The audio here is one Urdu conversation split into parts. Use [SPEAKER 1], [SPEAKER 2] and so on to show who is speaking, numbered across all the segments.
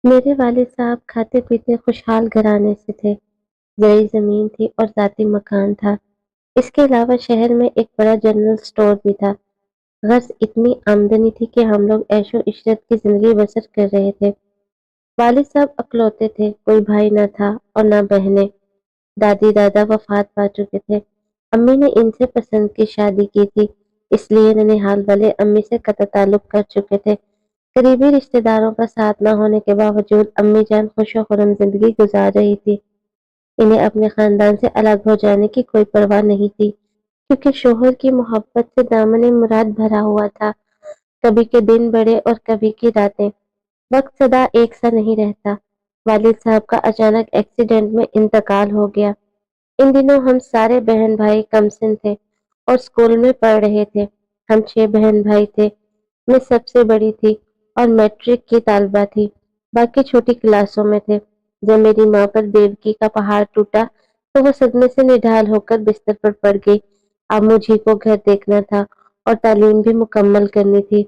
[SPEAKER 1] میرے والد صاحب کھاتے پیتے خوشحال گھرانے سے تھے۔ زرعی زمین تھی اور ذاتی مکان تھا۔ اس کے علاوہ شہر میں ایک بڑا جنرل سٹور بھی تھا۔ غرض اتنی آمدنی تھی کہ ہم لوگ عیش و عشرت کی زندگی بسر کر رہے تھے۔ والد صاحب اکلوتے تھے، کوئی بھائی نہ تھا اور نہ بہنیں۔ دادی دادا وفات پا چکے تھے۔ امی نے ان سے پسند کی شادی کی تھی، اس لیے ننیحال والے امی سے قطع تعلق کر چکے تھے۔ قریبی رشتہ داروں کا ساتھ نہ ہونے کے باوجود امی جان خوش و خرم زندگی گزار رہی تھی۔ انہیں اپنے خاندان سے الگ ہو جانے کی کوئی پرواہ نہیں تھی، کیونکہ شوہر کی محبت سے دامن مراد بھرا ہوا تھا۔ کبھی کے دن بڑے اور کبھی کی راتیں۔ وقت سدا ایک سا نہیں رہتا۔ والد صاحب کا اچانک ایکسیڈنٹ میں انتقال ہو گیا۔ ان دنوں ہم سارے بہن بھائی کم سن تھے اور اسکول میں پڑھ رہے تھے۔ ہم 6 بہن بھائی تھے۔ میں سب سے بڑی تھی اور میٹرک کی طالبہ تھی۔ باقی چھوٹی کلاسوں میں تھے۔ جب میری ماں پر دیوکی کا پہاڑ ٹوٹا تو وہ صدمے سے نڈھال ہو کر بستر پر پڑ گئی۔ اب مجھے کو گھر دیکھنا تھا اور تعلیم بھی مکمل کرنی تھی۔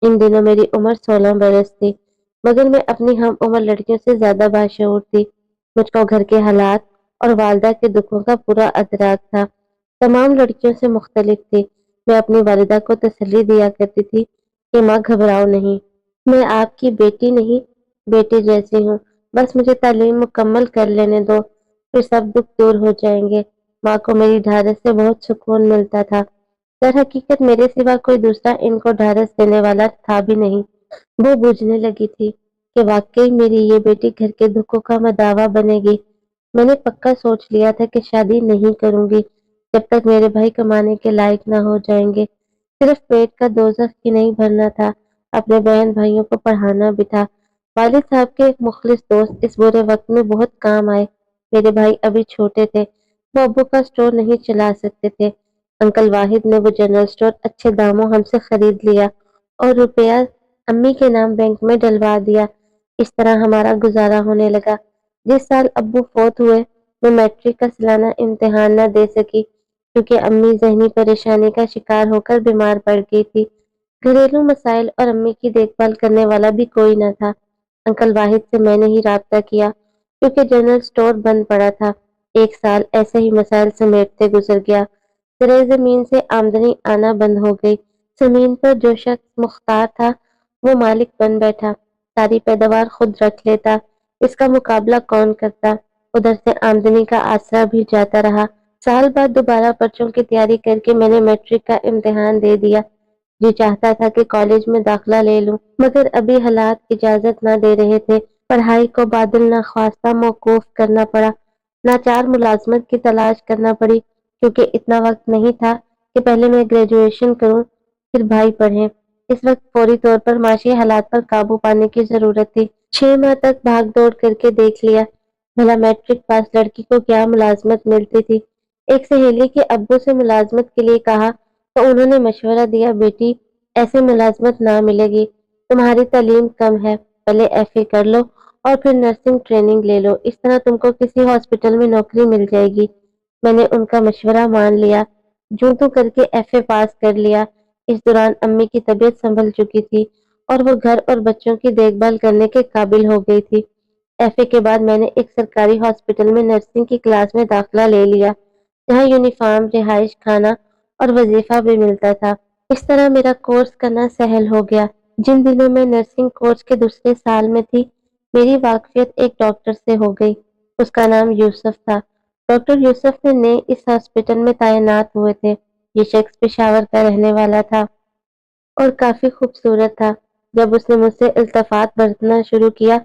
[SPEAKER 1] ان دنوں میری عمر 16 برس تھی، مگر میں اپنی ہم عمر لڑکیوں سے زیادہ باشعور تھی۔ مجھ کو گھر کے حالات اور والدہ کے دکھوں کا پورا ادراک تھا۔ تمام لڑکیوں سے مختلف تھی۔ میں اپنی والدہ کو تسلی دیا کرتی تھی کہ ماں گھبراؤ نہیں، میں آپ کی بیٹی نہیں، بیٹے جیسی ہوں، بس مجھے تعلیم مکمل کر لینے دو، پھر سب دکھ دور ہو جائیں گے۔ ماں کو میری ڈھارس سے بہت سکون ملتا تھا۔ در حقیقت میرے سوا کوئی دوسرا ان کو ڈھارس دینے والا تھا بھی نہیں۔ وہ بوجھنے لگی تھی کہ واقعی میری یہ بیٹی گھر کے دکھوں کا مداوا بنے گی۔ میں نے پکا سوچ لیا تھا کہ شادی نہیں کروں گی جب تک میرے بھائی کمانے کے لائق نہ ہو جائیں گے۔ صرف پیٹ کا دوزخ ہی نہیں بھرنا تھا، اپنے بہن بھائیوں کو پڑھانا بھی تھا۔ والد صاحب کے ایک مخلص دوست اس برے وقت میں بہت کام آئے۔ میرے بھائی ابھی چھوٹے تھے، وہ ابو کا سٹور نہیں چلا سکتے تھے۔ انکل واحد نے وہ جنرل سٹور اچھے داموں ہم سے خرید لیا اور روپیہ امی کے نام بینک میں ڈلوا دیا۔ اس طرح ہمارا گزارا ہونے لگا۔ جس سال ابو فوت ہوئے، میں میٹرک کا سالانہ امتحان نہ دے سکی، کیونکہ امی ذہنی پریشانی کا شکار ہو کر بیمار پڑ گئی تھی۔ گھریلو مسائل اور امی کی دیکھ بھال کرنے والا بھی کوئی نہ تھا۔ انکل واحد سے میں نے ہی رابطہ کیا، کیونکہ جنرل سٹور بند پڑا تھا۔ ایک سال ایسے ہی مسائل سمیٹتے گزر گیا۔ زرعی زمین سے آمدنی آنا بند ہو گئی۔ زمین پر جو شخص مختار تھا وہ مالک بن بیٹھا، ساری پیداوار خود رکھ لیتا۔ اس کا مقابلہ کون کرتا؟ ادھر سے آمدنی کا آسرا بھی جاتا رہا۔ سال بعد دوبارہ پرچوں کی تیاری کر کے میں نے میٹرک کا امتحان دے دیا۔ جی چاہتا تھا کہ کالج میں داخلہ لے لوں، مگر ابھی حالات اجازت نہ دے رہے تھے۔ پڑھائی کو بادل نخواستہ موقوف کرنا پڑا۔ ناچار ملازمت کی تلاش کرنا پڑی، کیونکہ اتنا وقت نہیں تھا کہ پہلے میں گریجویشن کروں پھر بھائی پڑھیں۔ اس وقت فوری طور پر معاشی حالات پر قابو پانے کی ضرورت تھی۔ 6 ماہ تک بھاگ دوڑ کر کے دیکھ لیا، بھلا میٹرک پاس لڑکی کو کیا ملازمت ملتی تھی۔ ایک سہیلی کے ابو سے ملازمت کے لیے کہا تو انہوں نے مشورہ دیا، بیٹی ایسے ملازمت نہ ملے گی، تمہاری تعلیم کم ہے، پہلے ایف اے کر لو اور پھر نرسنگ ٹریننگ لے لو، اس طرح تم کو کسی ہاسپٹل میں نوکری مل جائے گی۔ میں نے ان کا مشورہ مان لیا، جو تو کر کے ایف اے پاس کر لیا۔ اس دوران امی کی طبیعت سنبھل چکی تھی اور وہ گھر اور بچوں کی دیکھ بھال کرنے کے قابل ہو گئی تھی۔ ایف اے کے بعد میں نے ایک سرکاری ہاسپٹل میں نرسنگ کی کلاس میں داخلہ لے لیا، جہاں یونیفارم، رہائش، کھانا اور وظیفہ بھی ملتا تھا۔ اس طرح میرا کورس کرنا سہل ہو گیا۔ جن دنوں میں نرسنگ کورس کے دوسرے سال میں تھی، میری واقفیت ایک ڈاکٹر سے ہو گئی۔ اس کا نام یوسف تھا۔ ڈاکٹر یوسف نے نئے اس ہاسپٹل میں تعینات ہوئے تھے۔ یہ شخص پشاور کا رہنے والا تھا اور کافی خوبصورت تھا۔ جب اس نے مجھ سے التفات برتنا شروع کیا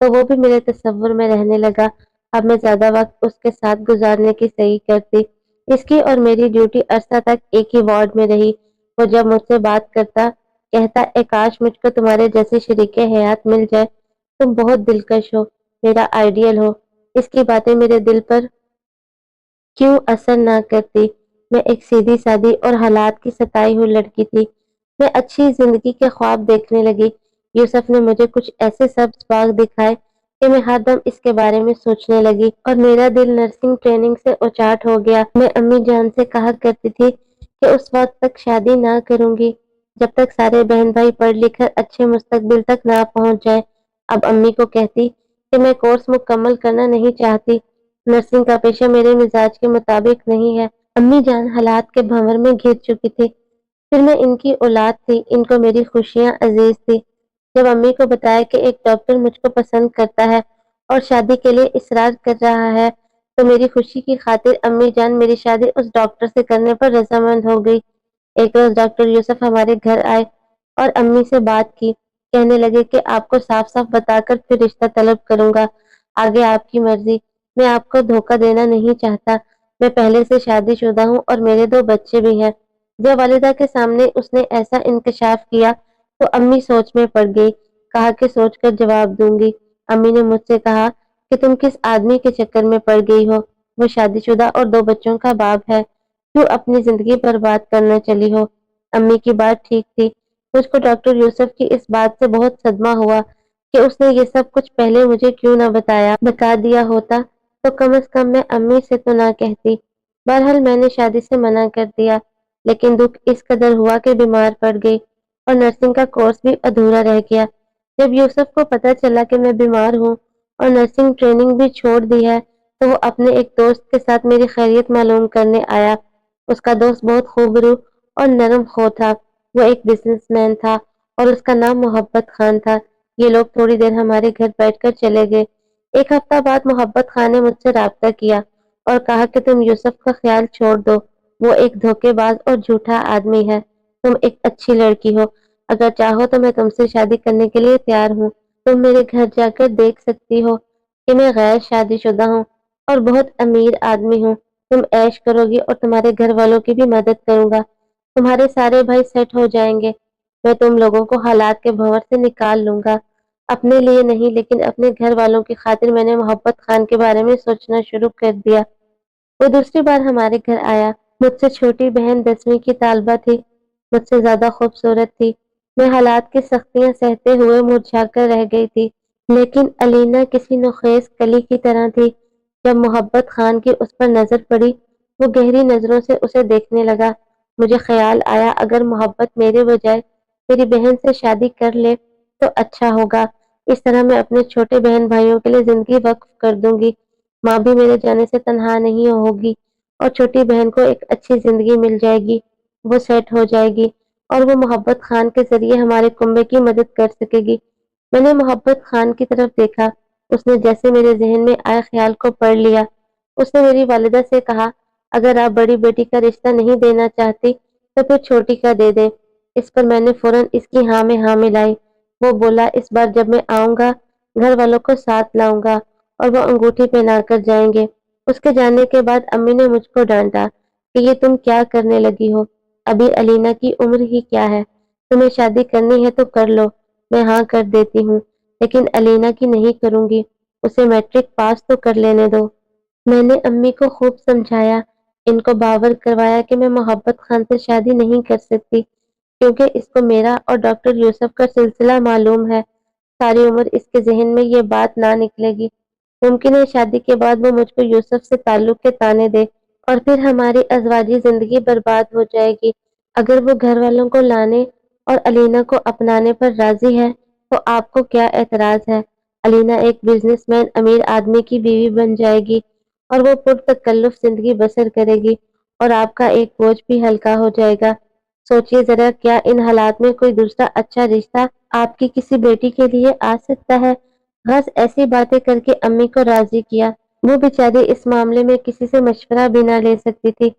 [SPEAKER 1] تو وہ بھی میرے تصور میں رہنے لگا۔ اب میں زیادہ وقت اس کے ساتھ گزارنے کی صحیح کرتی۔ اس کی اور میری ڈیوٹی عرصہ تک ایک ہی وارڈ میں رہی۔ وہ جب مجھ سے بات کرتا کہتا، اے کاش مجھ کو تمہارے جیسے شریک حیات مل جائے، تم بہت دلکش ہو، میرا آئیڈیل ہو۔ اس کی باتیں میرے دل پر کیوں اثر نہ کرتی؟ میں ایک سیدھی سادی اور حالات کی ستائی ہوئی لڑکی تھی۔ میں اچھی زندگی کے خواب دیکھنے لگی۔ یوسف نے مجھے کچھ ایسے سبز باغ دکھائے کہ میں ہر دم اس کے بارے میں سوچنے لگی اور میرا دل نرسنگ ٹریننگ سے اچاٹ ہو گیا۔ میں امی جان سے کہا کرتی تھی کہ اس وقت تک شادی نہ کروں گی جب تک سارے بہن بھائی پڑھ لکھ کر اچھے مستقبل تک نہ پہنچ جائے۔ اب امی کو کہتی کہ میں کورس مکمل کرنا نہیں چاہتی، نرسنگ کا پیشہ میرے مزاج کے مطابق نہیں ہے۔ امی جان حالات کے بھنور میں گر چکی تھی، پھر میں ان کی اولاد تھی، ان کو میری خوشیاں عزیز تھی۔ جب امی کو بتایا کہ ایک ڈاکٹر مجھ کو پسند کرتا ہے اور شادی کے لیے اصرار کر رہا ہے، تو میری خوشی کی خاطر امی جان میری شادی اس ڈاکٹر سے کرنے پر رضامند ہو گئی۔ ایک روز ڈاکٹر یوسف ہمارے گھر آئے اور امی سے بات کی، کہنے لگے کہ آپ کو صاف صاف بتا کر پھر رشتہ طلب کروں گا، آگے آپ کی مرضی، میں آپ کو دھوکہ دینا نہیں چاہتا، میں پہلے سے شادی شدہ ہوں اور میرے 2 بچے بھی ہیں۔ جب والدہ کے سامنے اس نے ایسا انکشاف کیا تو امی سوچ میں پڑ گئی، کہا کہ سوچ کر جواب دوں گی۔ امی نے مجھ سے کہا کہ تم کس آدمی کے چکر میں پڑ گئی ہو، وہ شادی شدہ اور 2 بچوں کا باپ ہے، کیوں اپنی زندگی برباد کرنا چلی ہو؟ امی کی بات ٹھیک تھی، مجھ کو ڈاکٹر یوسف کی اس بات سے بہت صدمہ ہوا کہ اس نے یہ سب کچھ پہلے مجھے کیوں نہ بتا دیا ہوتا تو کم از کم میں امی سے تو نہ کہتی۔ بہرحال میں نے شادی سے منع کر دیا، لیکن دکھ اس قدر ہوا کہ بیمار پڑ گئی اور نرسنگ کا کورس بھی ادھورا رہ گیا۔ جب یوسف کو پتہ چلا کہ میں بیمار ہوں اور نرسنگ ٹریننگ بھی چھوڑ دی ہے تو وہ اپنے ایک دوست کے ساتھ میری خیریت معلوم کرنے آیا۔ اس کا دوست بہت خوبرو اور نرم خو تھا، وہ ایک بزنس مین تھا اور اس کا نام محبت خان تھا۔ یہ لوگ تھوڑی دیر ہمارے گھر بیٹھ کر چلے گئے۔ ایک ہفتہ بعد محبت خان نے مجھ سے رابطہ کیا اور کہا کہ تم یوسف کا خیال چھوڑ دو، وہ ایک دھوکے باز اور جھوٹا آدمی ہے، تم ایک اچھی لڑکی ہو، اگر چاہو تو میں تم سے شادی کرنے کے لیے تیار ہوں، تم میرے گھر جا کر دیکھ سکتی ہو کہ میں غیر شادی شدہ ہوں اور بہت امیر آدمی ہوں، تم عیش کرو گی اور تمہارے گھر والوں کی بھی مدد کروں گا، تمہارے سارے بھائی سیٹ ہو جائیں گے، میں تم لوگوں کو حالات کے بھنور سے نکال لوں گا۔ اپنے لیے نہیں لیکن اپنے گھر والوں کی خاطر میں نے محبت خان کے بارے میں سوچنا شروع کر دیا۔ وہ دوسری بار ہمارے گھر آیا، مجھ سے چھوٹی بہن 10ویں کی طالبہ تھی، مجھ سے زیادہ خوبصورت تھی، میں حالات کی سختیاں سہتے ہوئے مرجھا کر رہ گئی تھی، لیکن الینا کسی نوخیز کلی کی طرح تھی۔ جب محبت خان کی اس پر نظر پڑی، وہ گہری نظروں سے اسے دیکھنے لگا، مجھے خیال آیا اگر محبت میرے بجائے میری بہن سے شادی کر لے تو اچھا ہوگا، اس طرح میں اپنے چھوٹے بہن بھائیوں کے لیے زندگی وقف کر دوں گی، ماں بھی میرے جانے سے تنہا نہیں ہوگی اور چھوٹی بہن کو ایک اچھی زندگی مل جائے گی، وہ سیٹ ہو جائے گی اور وہ محبت خان کے ذریعے ہمارے کنبے کی مدد کر سکے گی۔ میں نے محبت خان کی طرف دیکھا، اس نے جیسے میرے ذہن میں آئے خیال کو پڑھ لیا۔ اس نے میری والدہ سے کہا اگر آپ بڑی بیٹی کا رشتہ نہیں دینا چاہتی تو پھر چھوٹی کا دے دیں۔ اس پر میں نے فوراً اس کی ہاں میں ہاں ملائی۔ وہ بولا اس بار جب میں آؤں گا گھر والوں کو ساتھ لاؤں گا اور وہ انگوٹھی پہنا کر جائیں گے۔ اس کے جانے کے بعد امی نے مجھ کو ڈانٹا کہ یہ تم کیا کرنے لگی ہو، ابھی الینا کی عمر ہی کیا ہے، تمہیں شادی کرنی ہے تو کر لو، میں ہاں کر دیتی ہوں، لیکن الینا کی نہیں کروں گی، اسے میٹرک پاس تو کر لینے دو۔ میں نے امی کو خوب سمجھایا، ان کو باور کروایا کہ میں محبت خان سے شادی نہیں کر سکتی کیونکہ اس کو میرا اور ڈاکٹر یوسف کا سلسلہ معلوم ہے، ساری عمر اس کے ذہن میں یہ بات نہ نکلے گی، ممکن ہے شادی کے بعد وہ مجھ کو یوسف سے تعلق کے تانے دے اور پھر ہماری ازواجی زندگی برباد ہو جائے گی۔ اگر وہ گھر والوں کو لانے اور الینا کو اپنانے پر راضی ہے تو آپ کو کیا اعتراض ہے؟ الینا ایک بزنس مین امیر آدمی کی بیوی بن جائے گی اور وہ پرتکلف زندگی بسر کرے گی اور آپ کا ایک بوجھ بھی ہلکا ہو جائے گا۔ سوچئے ذرا کیا ان حالات میں کوئی دوسرا اچھا رشتہ آپ کی کسی بیٹی کے لیے آ سکتا ہے؟ بس ایسی باتیں کر کے امی کو راضی کیا۔ وہ بیچاری اس معاملے میں کسی سے مشورہ بھی نہ لے سکتی تھی،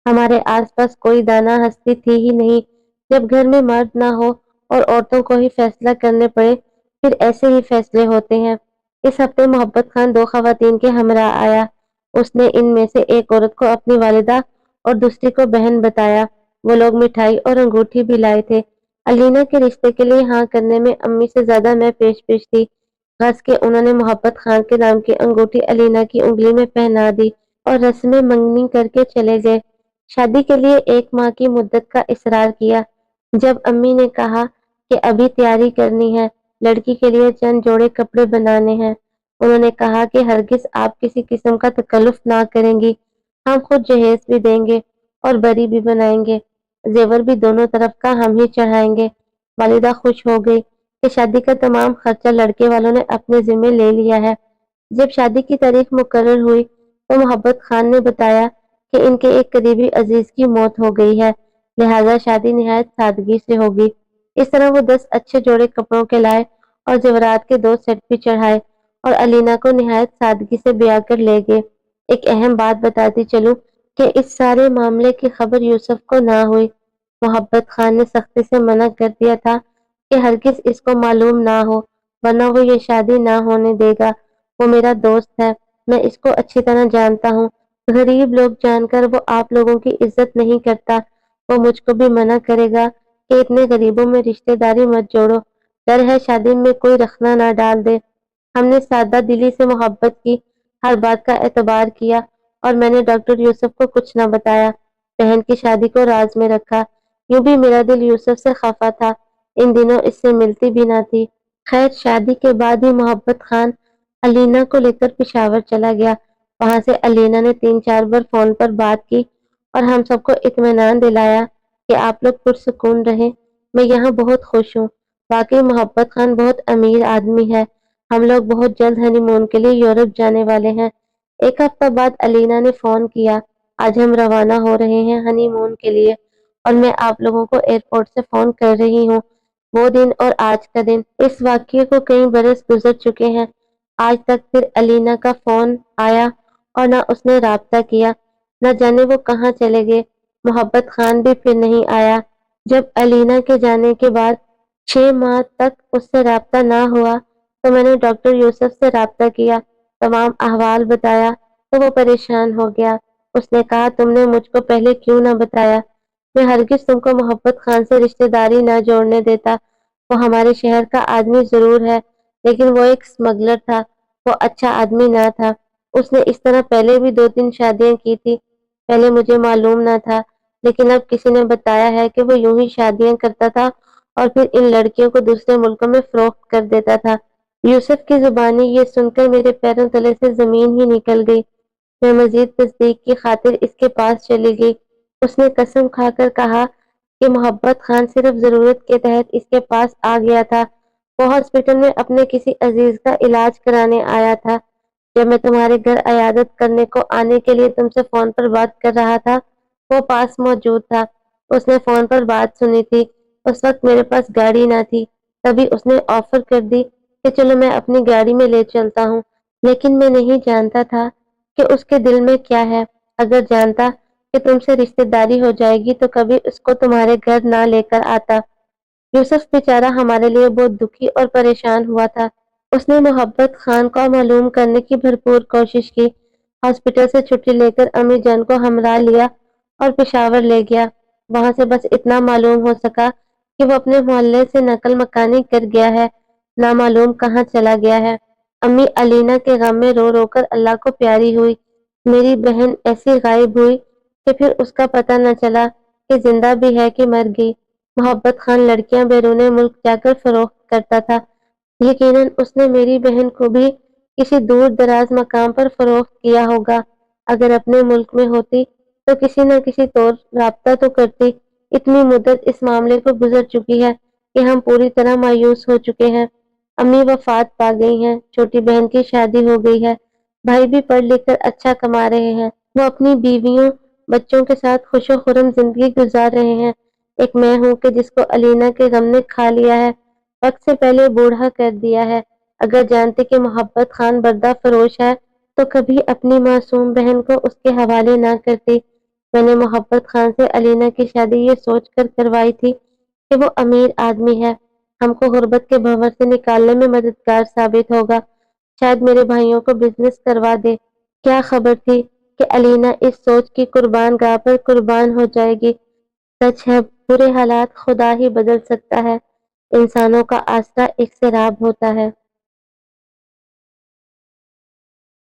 [SPEAKER 1] ہمارے آس پاس کوئی دانا ہستی تھی ہی نہیں، جب گھر میں مرد نہ ہو اور عورتوں کو ہی فیصلہ کرنے پڑے پھر ایسے ہی فیصلے ہوتے ہیں۔ اس ہفتے محبت خان 2 خواتین کے ہمراہ آیا، اس نے ان میں سے ایک عورت کو اپنی والدہ اور دوسری کو بہن بتایا، وہ لوگ مٹھائی اور انگوٹھی بھی لائے تھے۔ الینا کے رشتے کے لیے ہاں کرنے میں امی سے زیادہ میں پیش تھی، خاص کہ انہوں نے محبت خان کے نام کی انگوٹھی الینا کی انگلی میں پہنا دی اور رسم منگنی کر کے چلے گئے۔ شادی کے لیے 1 ماہ کی مدت کا اصرار کیا۔ جب امی نے کہا کہ ابھی تیاری کرنی ہے، لڑکی کے لیے چند جوڑے کپڑے بنانے ہیں، انہوں نے کہا کہ ہرگز آپ کسی قسم کا تکلف نہ کریں گی، ہم خود جہیز بھی دیں گے اور بری بھی بنائیں گے، زیور بھی دونوں طرف کا ہم ہی چڑھائیں گے۔ والدہ خوش ہو گئی کہ شادی کا تمام خرچہ لڑکے والوں نے اپنے ذمہ لے لیا ہے۔ جب شادی کی تاریخ مقرر ہوئی تو محبت خان نے بتایا کہ ان کے ایک قریبی عزیز کی موت ہو گئی ہے، لہذا شادی نہایت سادگی سے ہوگی۔ اس طرح وہ 10 اچھے جوڑے کپڑوں کے لائے اور زیورات کے 2 سیٹ بھی چڑھائے اور علینا کو نہایت سادگی سے بیاہ کر لے گئے۔ ایک اہم بات بتاتی چلوں کہ اس سارے معاملے کی خبر یوسف کو نہ ہوئی۔ محبت خان نے سختی سے منع کر دیا تھا کہ ہرگز اس کو معلوم نہ ہو، ورنہ وہ یہ شادی نہ ہونے دے گا۔ وہ میرا دوست ہے، میں اس کو اچھی طرح جانتا ہوں۔ غریب لوگ جان کر وہ آپ لوگوں کی عزت نہیں کرتا، وہ مجھ کو بھی منع کرے گا کہ اتنے غریبوں میں رشتہ داری مت جوڑو، ڈر ہے شادی میں کوئی رخنہ نہ ڈال دے۔ ہم نے سادہ دلی سے محبت کی، ہر بات کا اعتبار کیا اور میں نے ڈاکٹر یوسف کو کچھ نہ بتایا، بہن کی شادی کو راز میں رکھا۔ یوں بھی میرا دل یوسف سے خفا تھا، ان دنوں اس سے ملتی بھی نہ تھی۔ خیر شادی کے بعد ہی محبت خان علینا کو لے کر پشاور چلا گیا۔ وہاں سے علینا نے 3-4 بار فون پر بات کی اور ہم سب کو اطمینان دلایا کہ آپ لوگ پرسکون رہیں، میں یہاں بہت خوش ہوں۔ واقعی محبت خان بہت امیر آدمی ہے، ہم لوگ بہت جلد ہنی مون کے لیے یورپ جانے والے ہیں۔ ایک ہفتہ بعد علینا نے فون کیا، آج ہم روانہ ہو رہے ہیں ہنی مون کے لیے اور میں آپ لوگوں کو ایئرپورٹ سے فون کر رہی ہوں۔ وہ دن اور آج کا دن، اس واقعے کو کئی برس گزر چکے ہیں، آج تک پھر علینا کا فون آیا اور نہ اس نے رابطہ کیا، نہ جانے وہ کہاں چلے گئے۔ محبت خان بھی پھر نہیں آیا۔ جب علینا کے جانے کے بعد 6 ماہ تک اس سے رابطہ نہ ہوا تو میں نے ڈاکٹر یوسف سے رابطہ کیا، تمام احوال بتایا تو وہ پریشان ہو گیا۔ اس نے کہا تم نے مجھ کو پہلے کیوں نہ بتایا، میں ہرگز تم کو محبت خان سے رشتہ داری نہ جوڑنے دیتا، وہ ہمارے شہر کا آدمی ضرور ہے لیکن وہ ایک اسمگلر تھا، وہ اچھا آدمی نہ تھا۔ اس نے اس طرح پہلے بھی 2-3 شادیاں کی تھی، پہلے مجھے معلوم نہ تھا لیکن اب کسی نے بتایا ہے کہ وہ یوں ہی شادیاں کرتا تھا اور پھر ان لڑکیوں کو دوسرے ملکوں میں فروخت کر دیتا تھا۔ یوسف کی زبانی یہ سن کر میرے پیروں تلے سے زمین ہی نکل گئی۔ میں مزید تصدیق کی خاطر اس کے پاس چلی گئی۔ اس نے قسم کھا کر کہا کہ محبت خان صرف ضرورت کے تحت اس کے پاس آ گیا تھا، وہ ہاسپٹل میں اپنے کسی عزیز کا علاج کرانے آیا تھا۔ جب میں تمہارے گھر عیادت کرنے کو آنے کے لیے تم سے فون پر بات کر رہا تھا وہ پاس موجود تھا، اس نے فون پر بات سنی تھی، اس وقت میرے پاس گاڑی نہ تھی، تبھی اس نے آفر کر دی کہ چلو میں اپنی گاڑی میں لے چلتا ہوں، لیکن میں نہیں جانتا تھا کہ اس کے دل میں کیا ہے۔ اگر جانتا کہ تم سے رشتہ داری ہو جائے گی تو کبھی اس کو تمہارے گھر نہ لے کر آتا۔ یوسف بیچارہ ہمارے لیے بہت دکھی اور پریشان ہوا تھا۔ اس نے محبت خان کو معلوم کرنے کی بھرپور کوشش کی، ہاسپٹل سے چھٹی لے کر امی جان کو ہمراہ لیا اور پشاور لے گیا۔ وہاں سے بس اتنا معلوم ہو سکا کہ وہ اپنے محلے سے نقل مکانی کر گیا ہے، نامعلوم کہاں چلا گیا ہے۔ امی علینا کے غم میں رو رو کر اللہ کو پیاری ہوئی۔ میری بہن ایسی غائب ہوئی کہ پھر اس کا پتہ نہ چلا کہ زندہ بھی ہے کہ مر گئی۔ محبت خان لڑکیاں بیرون ملک جا کر فروخت کرتا تھا، یقیناً اس نے میری بہن کو بھی کسی دور دراز مقام پر فروخت کیا ہوگا۔ اگر اپنے ملک میں ہوتی تو کسی نہ کسی طور رابطہ تو کرتی۔ اتنی مدت اس معاملے کو گزر چکی ہے کہ ہم پوری طرح مایوس ہو چکے ہیں۔ امی وفات پا گئی ہیں، چھوٹی بہن کی شادی ہو گئی ہے، بھائی بھی پڑھ لکھ کر اچھا کما رہے ہیں، وہ اپنی بیویوں بچوں کے ساتھ خوش و خرم زندگی گزار رہے ہیں۔ ایک میں ہوں کہ جس کو علینا کے غم نے کھا لیا ہے، وقت سے پہلے بوڑھا کر دیا ہے۔ اگر جانتے کہ محبت خان بردہ فروش ہے تو کبھی اپنی معصوم بہن کو اس کے حوالے نہ کرتی۔ میں نے محبت خان سے علینا کی شادی یہ سوچ کر کروائی تھی کہ وہ امیر آدمی ہے، ہم کو غربت کے بھنور سے نکالنے میں مددگار ثابت ہوگا، شاید میرے بھائیوں کو بزنس کروا دے۔ کیا خبر تھی کہ علینا اس سوچ کی قربان گاہ پر قربان ہو جائے گی۔ سچ ہے برے حالات خدا ہی بدل سکتا ہے، انسانوں کا آسرا ایک سیراب ہوتا ہے۔